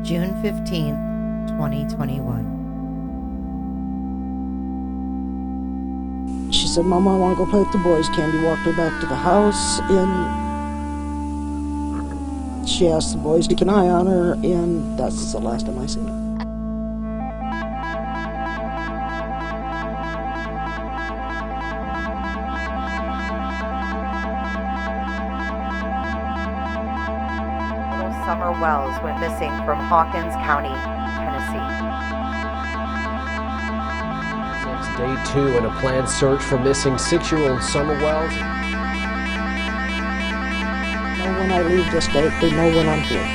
June 15th, 2021. She said, "Mama, I want to go play with the boys." Candy walked her back to the house, and she asked the boys to keep an eye on her, and that's the last time I seen her. Summer Wells went missing from Hawkins County, Tennessee. It's day 2 in a planned search for missing 6-year-old Summer Wells. Know when I leave this date, they know when I'm here.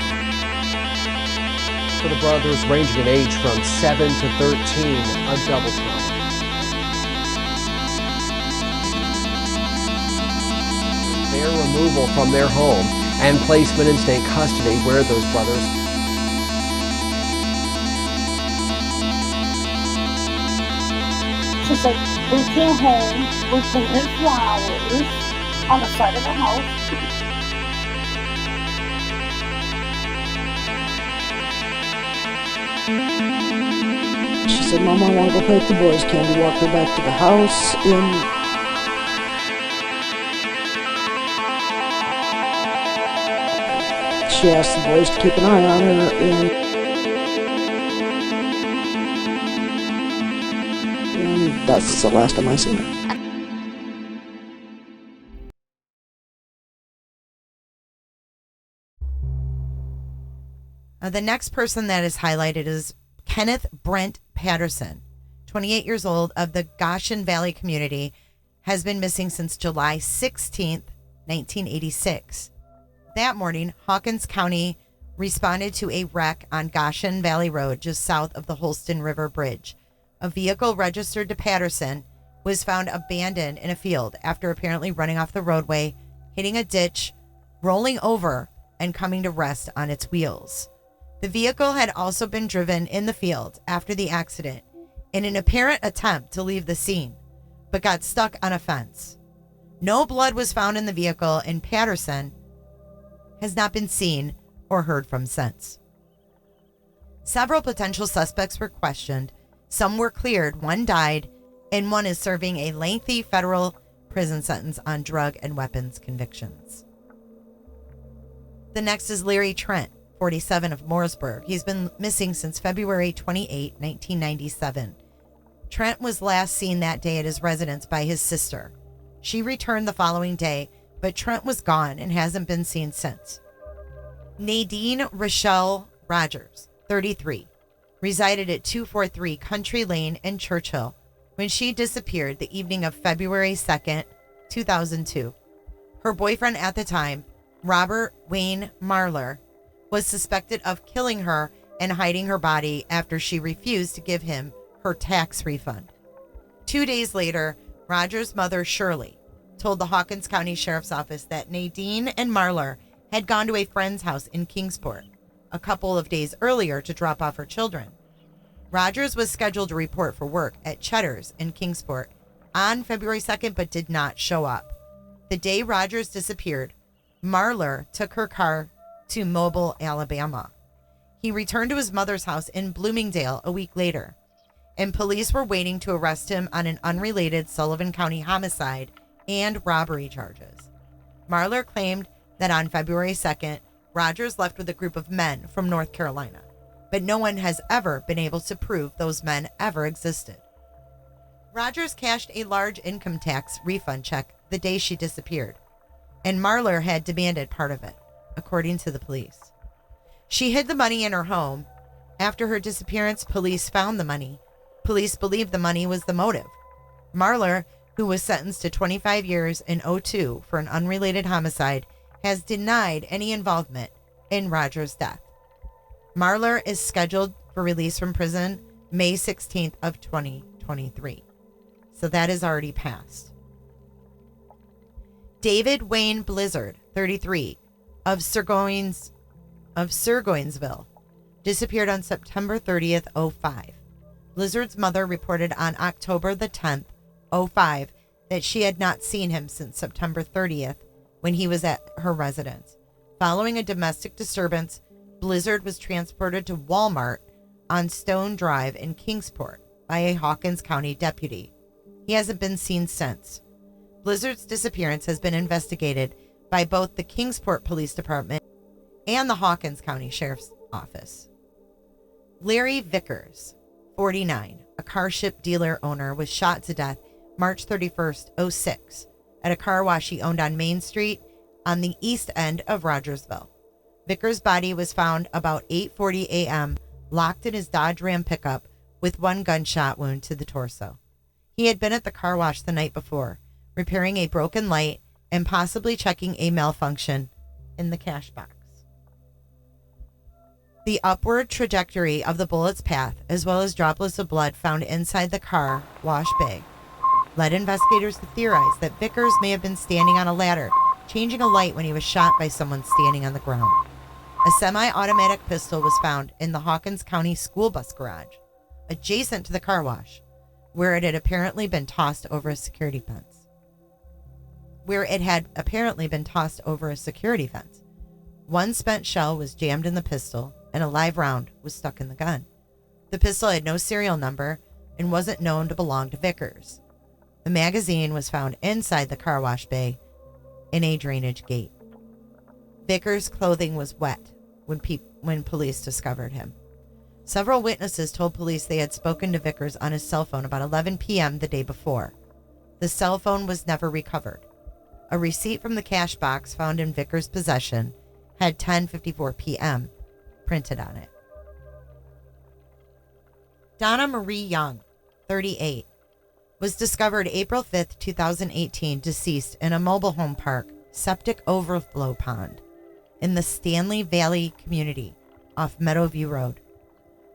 For the brothers ranging in age from 7 to 13, a double trauma. Their removal from their home and placement in state custody, where those brothers She said, "We came home with some flowers on the side of the house." She said, "Mama, I want to go play with the boys." Candy walked her back to the house, and she asked the boys to keep an eye on her, and that's the last time I seen her. The next person that is highlighted is Kenneth Brent Patterson, 28 years old, of the Goshen Valley community, has been missing since July 16th, 1986. That morning, Hawkins County responded to a wreck on Goshen Valley Road just south of the Holston River Bridge. A vehicle registered to Patterson was found abandoned in a field after apparently running off the roadway, hitting a ditch, rolling over, and coming to rest on its wheels. The vehicle had also been driven in the field after the accident in an apparent attempt to leave the scene, but got stuck on a fence. No blood was found in the vehicle, and Patterson has not been seen or heard from since. Several potential suspects were questioned. Some were cleared, one died, and one is serving a lengthy federal prison sentence on drug and weapons convictions. The next is Larry Trent, 47, of Mooresburg. He's been missing since February 28, 1997. Trent was last seen that day at his residence by his sister. She returned the following day, but Trent was gone and hasn't been seen since. Nadine Rochelle Rogers, 33, resided at 243 Country Lane in Churchill when she disappeared the evening of February 2nd, 2002. Her boyfriend at the time, Robert Wayne Marler, was suspected of killing her and hiding her body after she refused to give him her tax refund. 2 days later, Rogers' mother, Shirley, told the Hawkins County Sheriff's Office that Nadine and Marler had gone to a friend's house in Kingsport a couple of days earlier to drop off her children. Rogers was scheduled to report for work at Cheddar's in Kingsport on February 2nd, but did not show up. The day Rogers disappeared, Marler took her car to Mobile, Alabama. He returned to his mother's house in Bloomingdale a week later, and police were waiting to arrest him on an unrelated Sullivan County homicide and robbery charges. Marler claimed that on February 2nd, Rogers left with a group of men from North Carolina, but no one has ever been able to prove those men ever existed. Rogers cashed a large income tax refund check the day she disappeared, and Marler had demanded part of it, according to the police. She hid the money in her home. After her disappearance, police found the money. Police believe the money was the motive. Marler, who was sentenced to 25 years in 2002 for an unrelated homicide, has denied any involvement in Rogers' death. Marler is scheduled for release from prison May 16th of 2023. So that is already passed. David Wayne Blizzard, 33, of Surgoinsville, disappeared on September 30th, 2005. Blizzard's mother reported on October the 10th, 2005, that she had not seen him since September 30th when he was at her residence. Following a domestic disturbance, Blizzard was transported to Walmart on Stone Drive in Kingsport by a Hawkins County deputy. He hasn't been seen since. Blizzard's disappearance has been investigated by both the Kingsport Police Department and the Hawkins County Sheriff's Office. Larry Vickers, 49, a car ship dealer owner, was shot to death March 31st, 06, at a car wash he owned on Main Street on the east end of Rogersville. Vickers' body was found about 8:40 a.m., locked in his Dodge Ram pickup with one gunshot wound to the torso. He had been at the car wash the night before, repairing a broken light and possibly checking a malfunction in the cash box. The upward trajectory of the bullet's path, as well as droplets of blood found inside the car wash bay, led investigators to theorize that Vickers may have been standing on a ladder, changing a light when he was shot by someone standing on the ground. A semi-automatic pistol was found in the Hawkins County school bus garage, adjacent to the car wash, where it had apparently been tossed over a security fence. One spent shell was jammed in the pistol, and a live round was stuck in the gun. The pistol had no serial number and wasn't known to belong to Vickers. The magazine was found inside the car wash bay in a drainage gate. Vickers' clothing was wet when police discovered him. Several witnesses told police they had spoken to Vickers on his cell phone about 11 p.m. the day before. The cell phone was never recovered. A receipt from the cash box found in Vickers' possession had 10:54 p.m. printed on it. Donna Marie Young, 38, was discovered April 5th, 2018, deceased in a mobile home park septic overflow pond in the Stanley Valley community off Meadowview Road.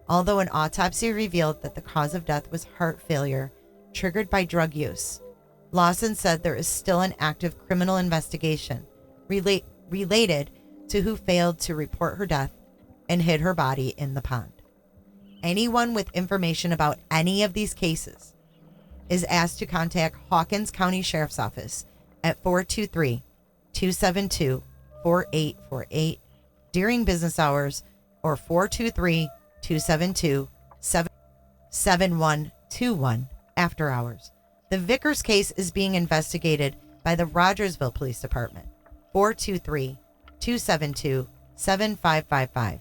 Although an autopsy revealed that the cause of death was heart failure triggered by drug use, Lawson said there is still an active criminal investigation related to who failed to report her death and hid her body in the pond. Anyone with information about any of these cases is asked to contact Hawkins County Sheriff's Office at 423-272-4848 during business hours or 423-272-7121 after hours. The Vickers case is being investigated by the Rogersville Police Department, 423-272-7555.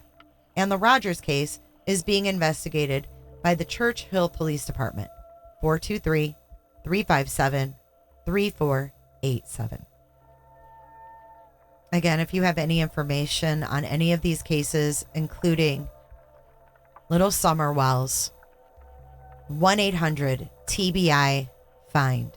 And the Rogers case is being investigated by the Church Hill Police Department, 423-357-3487. Again, if you have any information on any of these cases, including Little Summer Wells, 1-800-TBI-FIND.